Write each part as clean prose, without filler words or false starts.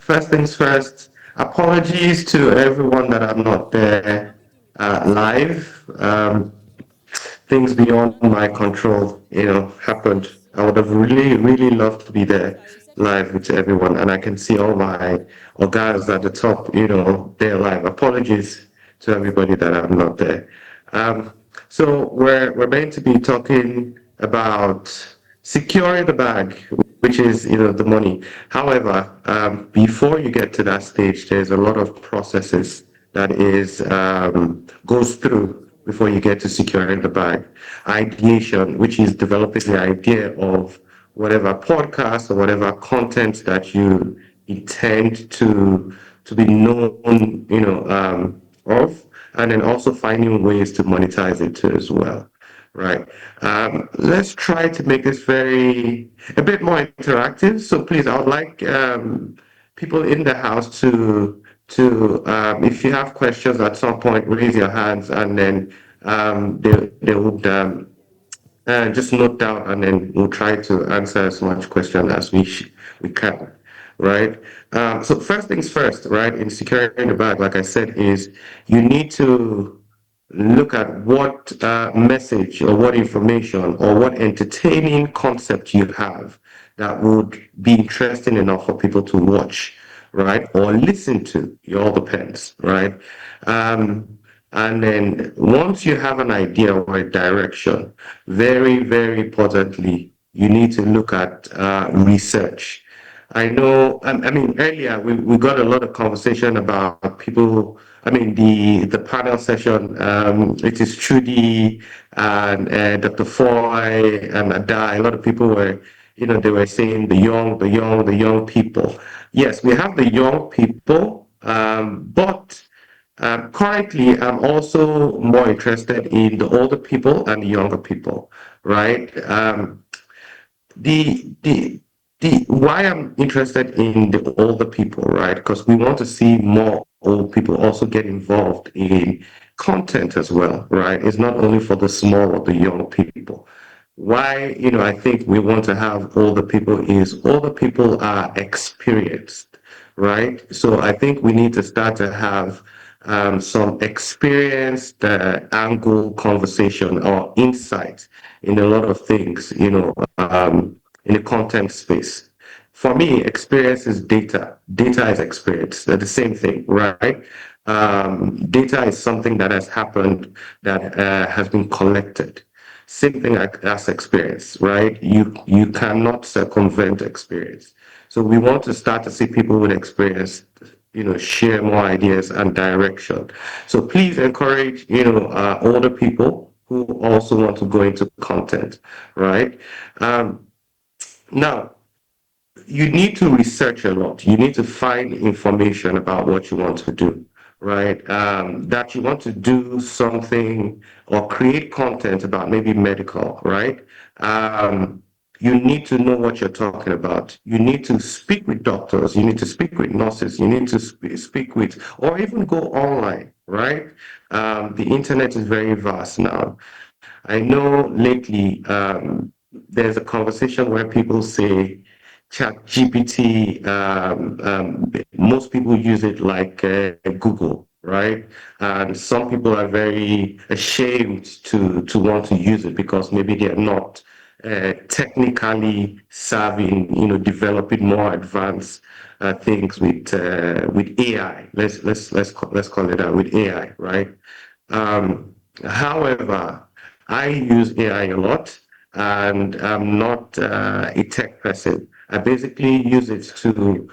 First things first, apologies to everyone that I'm not there live. Things beyond my control, happened. I would have really, really loved to be there live with everyone, and I can see all my guys at the top, they're live. Apologies to everybody that I'm not there. Um, so we're going to be talking about securing the bag, which is the money. However, before you get to that stage, there's a lot of processes that is goes through before you get to securing the bag. Ideation, which is developing the idea of whatever podcast or whatever content that you intend to be known, of, and then also finding ways to monetize it too as well. Right. Let's try to make this a bit more interactive. So please, I would like people in the house to if you have questions at some point, raise your hands, and then they would just note down, and then we'll try to answer as much question as we can, right? So first things first, right? In securing the bag, like I said, is you need to look at what message or what information or what entertaining concept you have that would be interesting enough for people to watch, right? Or listen to. It all depends, right? And then once you have an idea or a direction, very, very importantly, you need to look at research. I know, I mean, earlier we got a lot of conversation about people. I mean, the panel session, it is Trudy and Dr. Foy and Ada. A lot of people were, they were saying the young people. Yes, we have the young people, but currently, I'm also more interested in the older people and the younger people, right? The why I'm interested in the older people, right? Because we want to see more old people also get involved in content as well, right? It's not only for the small or the young people. Why, I think we want to have older people is older people are experienced, right? So I think we need to start to have some experienced angle conversation or insight in a lot of things, in the content space. For me, experience is data. Data is experience. They're the same thing, right? Data is something that has happened that has been collected. Same thing like as experience, right? You cannot circumvent experience. So we want to start to see people with experience, share more ideas and direction. So please encourage, older people who also want to go into content, right? Now, you need to research a lot. You need to find information about what you want to do, right? That you want to do something or create content about maybe medical, right? You need to know what you're talking about. You need to speak with doctors. You need to speak with nurses. You need to speak with, or even go online, right? The internet is very vast now. I know lately there's a conversation where people say Chat GPT, most people use it like Google, right? And some people are very ashamed to want to use it because maybe they're not technically savvy in, developing more advanced things with AI. Let's call it that, with AI, right? However, I use AI a lot, and I'm not a tech person. I basically use it to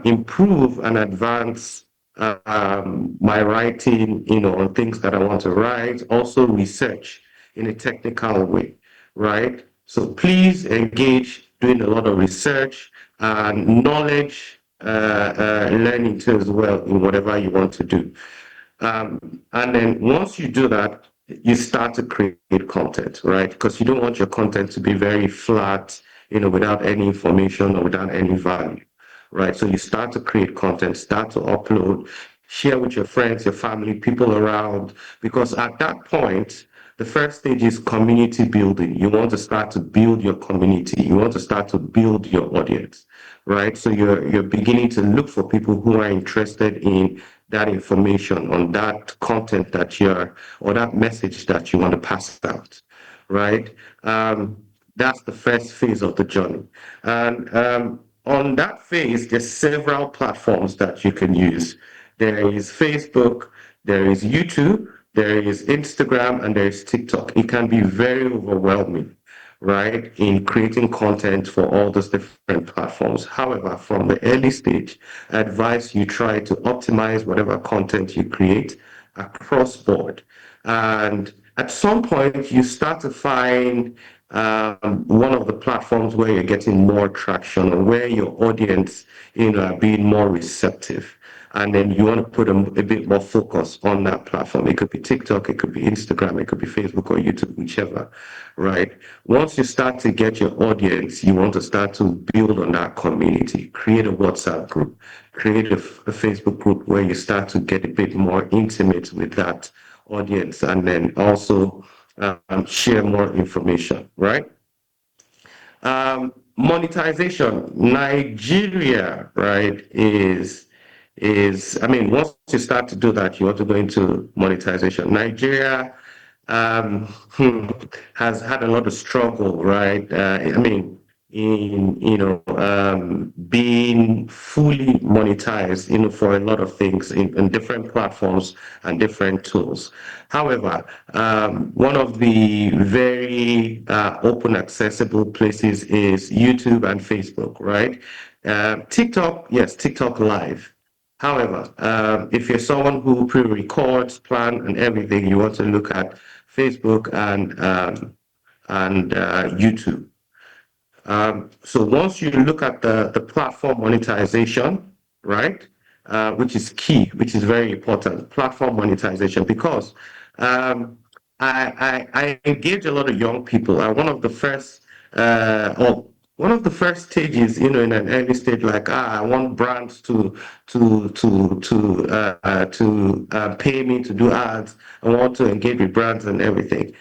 improve and advance my writing, on things that I want to write, also research in a technical way, right? So please engage doing a lot of research and knowledge learning too as well in whatever you want to do. And then once you do that, you start to create content, right? Because you don't want your content to be very flat, without any information or without any value, right? So you start to create content, start to upload, share with your friends, your family, people around, because at that point, The first stage is community building. You want to start to build your community. You want to start to build your audience, right? So you're beginning to look for people who are interested in that information, on that content that you're, or that message that you want to pass out, right? That's the first phase of the journey. And on that phase, there's several platforms that you can use. There is Facebook, there is YouTube, there is Instagram, and there is TikTok. It can be very overwhelming, right, in creating content for all those different platforms. However, from the early stage, I advise you try to optimize whatever content you create across board. And at some point, you start to find one of the platforms where you're getting more traction or where your audience, are being more receptive. And then you want to put a bit more focus on that platform. It could be TikTok, it could be Instagram, it could be Facebook or YouTube, whichever, right? Once you start to get your audience, you want to start to build on that community, create a WhatsApp group, create a Facebook group where you start to get a bit more intimate with that audience, and then also share more information, right? Monetization. Nigeria, right, I mean, once you start to do that, you want to go into monetization. Nigeria um, hmm, has had a lot of struggle, right? I mean, in being fully monetized, for a lot of things in different platforms and different tools. However, one of the very open, accessible places is YouTube and Facebook, right? TikTok, yes, TikTok Live. However, if you're someone who pre-records, plan, and everything, you want to look at Facebook and YouTube. So once you look at the platform monetization, right, which is key, which is very important, platform monetization, because I engage a lot of young people. Or one of the first stages, in an early stage, like I want brands to pay me to do ads. I want to engage with brands and everything.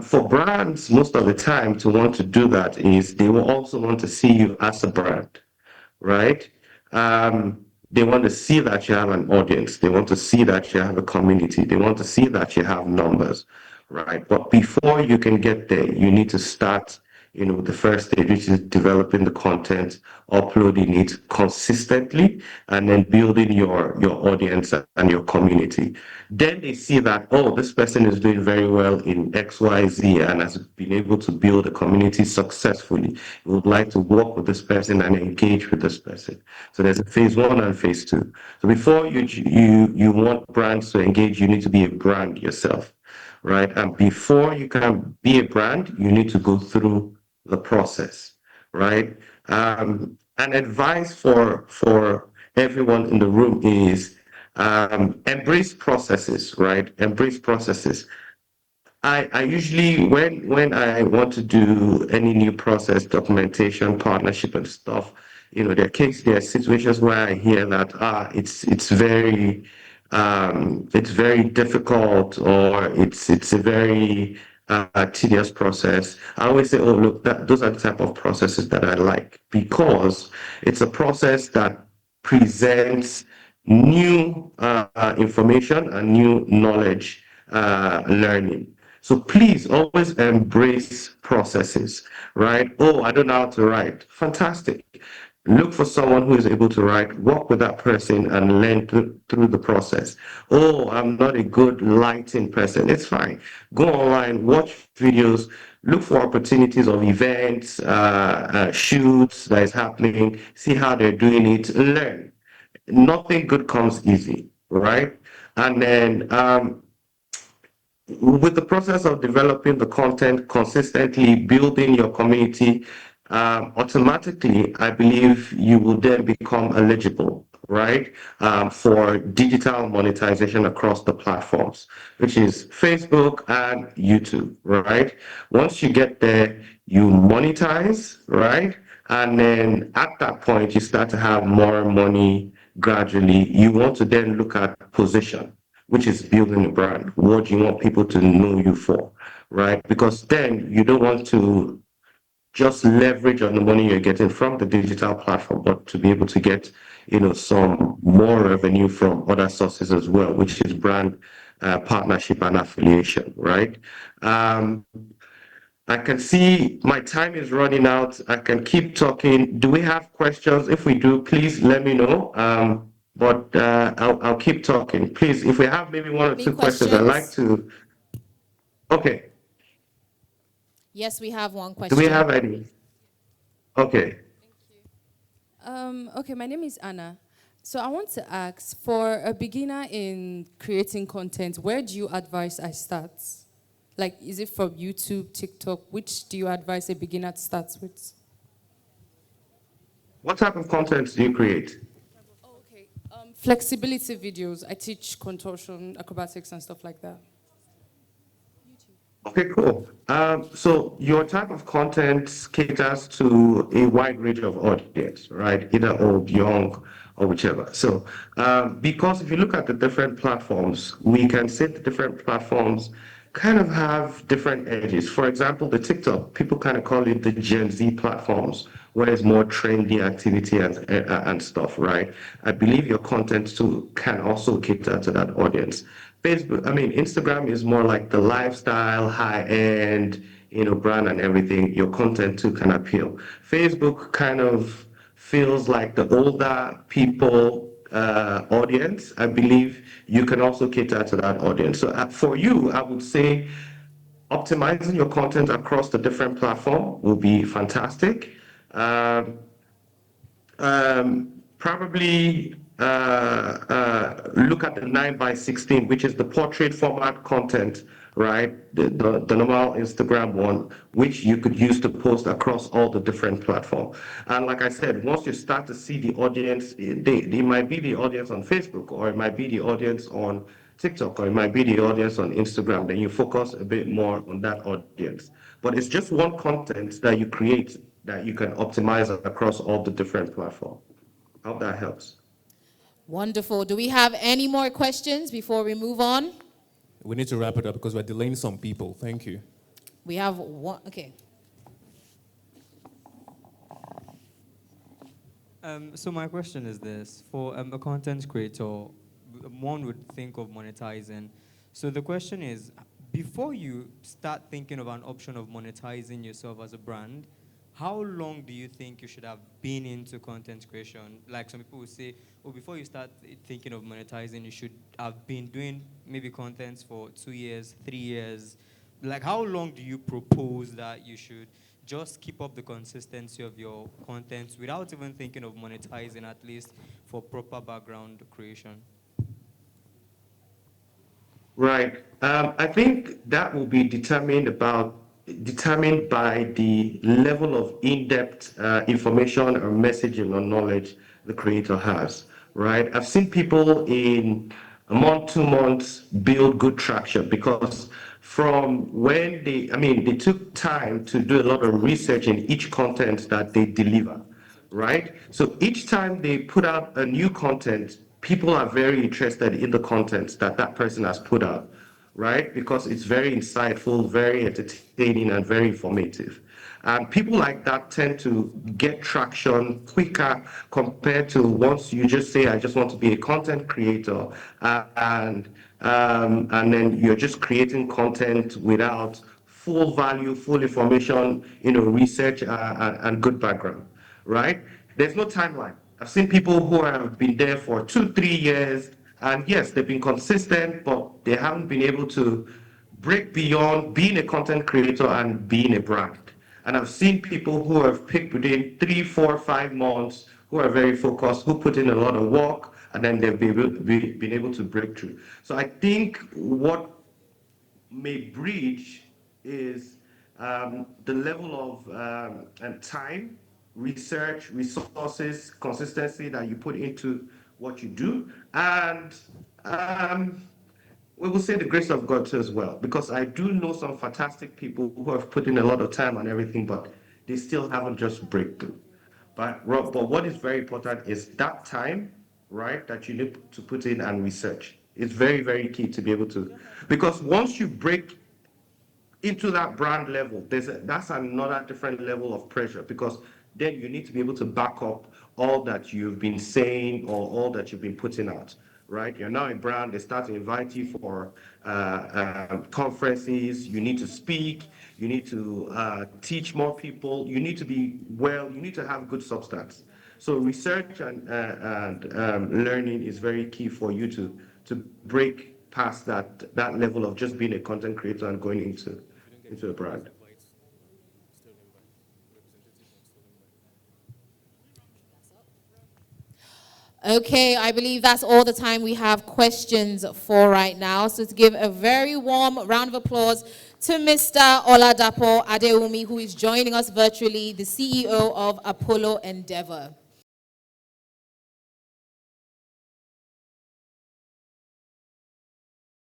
For brands, most of the time, to want to do that is they will also want to see you as a brand, right? They want to see that you have an audience. They want to see that you have a community. They want to see that you have numbers, right? But before you can get there, you need to start, the first stage, which is developing the content, uploading it consistently, and then building your audience and your community. Then they see that, oh, this person is doing very well in XYZ and has been able to build a community successfully. You would like to work with this person and engage with this person. So there's a phase one and phase two. So before you want brands to engage, you need to be a brand yourself, right? And before you can be a brand, you need to go through the process, right? And advice for everyone in the room is embrace processes, right? Embrace processes. I usually, when I want to do any new process, documentation, partnership and stuff, there are situations where I hear that it's very difficult, or it's a very tedious process. I always say, oh, look, those are the type of processes that I like, because it's a process that presents new information and new knowledge learning. So please always embrace processes, right? Oh, I don't know how to write. Fantastic. Look for someone who is able to write, work with that person and learn through the process. Oh, I'm not a good lighting person. It's fine. Go online, watch videos, look for opportunities of events, shoots that is happening, see how they're doing it, learn. Nothing good comes easy, right? And then with the process of developing the content, consistently building your community, automatically, I believe you will then become eligible, right, for digital monetization across the platforms, which is Facebook and YouTube, right? Once you get there, you monetize, right? And then at that point, you start to have more money gradually. You want to then look at position, which is building a brand. What do you want people to know you for, right? Because then you don't want to just leverage on the money you're getting from the digital platform, but to be able to get, some more revenue from other sources as well, which is brand partnership and affiliation, right? Um, I can see my time is running out. I can keep talking. Do we have questions? If we do, please let me know. But I'll keep talking. Please, if we have maybe one or Any two questions, I'd like questions? to. Okay. Yes, we have one Do we question. have any? Okay. Okay, my name is Anna. So I want to ask, for a beginner in creating content, where do you advise I start? Like, is it from YouTube, TikTok? Which do you advise a beginner to start with? What type of content do you create? Oh, okay. Flexibility videos. I teach contortion, acrobatics, and stuff like that. Okay, cool. So your type of content caters to a wide range of audience, right? Either old, young, or whichever. So, because if you look at the different platforms, we can say the different platforms kind of have different edges. For example, the TikTok, people kind of call it the Gen Z platforms, where it's more trendy activity and stuff, right? I believe your content too can also cater to that audience. Instagram is more like the lifestyle, high end, brand and everything. Your content too can appeal. Facebook kind of feels like the older people audience. I believe you can also cater to that audience. So for you, I would say optimizing your content across the different platform will be fantastic. Probably look at the 9 by 16, which is the portrait format content, right? The normal Instagram one, which you could use to post across all the different platforms. And like I said, once you start to see the audience, they might be the audience on Facebook, or it might be the audience on TikTok, or it might be the audience on Instagram, then you focus a bit more on that audience. But it's just one content that you create that you can optimize across all the different platforms. I hope that helps. Wonderful. Do we have any more questions before we move on? We need to wrap it up because we're delaying some people. Thank you. We have one. Okay. So my question is this: for a content creator, one would think of monetizing. So the question is, before you start thinking of an option of monetizing yourself as a brand, how long do you think you should have been into content creation? Like some people will say, oh, before you start thinking of monetizing, you should have been doing maybe contents for 2 years, 3 years. Like, how long do you propose that you should just keep up the consistency of your content without even thinking of monetizing, at least for proper background creation? Right. I think that will be determined by the level of in-depth information or messaging or knowledge the creator has. Right. I've seen people in a month, 2 months build good traction because from when they took time to do a lot of research in each content that they deliver, right? So each time they put out a new content, people are very interested in the content that that person has put out, right? Because it's very insightful, very entertaining, and very informative. And people like that tend to get traction quicker compared to once you just say, I just want to be a content creator, and then you're just creating content without full value, full information, research and good background, right? There's no timeline. I've seen people who have been there for 2, 3 years, and yes, they've been consistent, but they haven't been able to break beyond being a content creator and being a brand. And I've seen people who have picked within 3, 4, 5 months, who are very focused, who put in a lot of work, and then they've been able to break through. So I think what may bridge is the level of and time, research, resources, consistency that you put into what you do, and um, we will say the grace of God too as well, because I do know some fantastic people who have put in a lot of time and everything, but they still haven't just breakthrough. But what is very important is that time, right, that you need to put in and research. It's very, very key to be able to, because once you break into that brand level, that's another different level of pressure, because then you need to be able to back up all that you've been saying or all that you've been putting out, right? You're now a brand, they start to invite you for conferences, you need to speak, you need to teach more people, you need to be well, you need to have good substance. So research and learning is very key for you to break past that level of just being a content creator and going into a brand. Okay, I believe that's all the time we have questions for right now. So to give a very warm round of applause to Mr. Oladapo Adewunmi, who is joining us virtually, the CEO of Apollo Endeavor.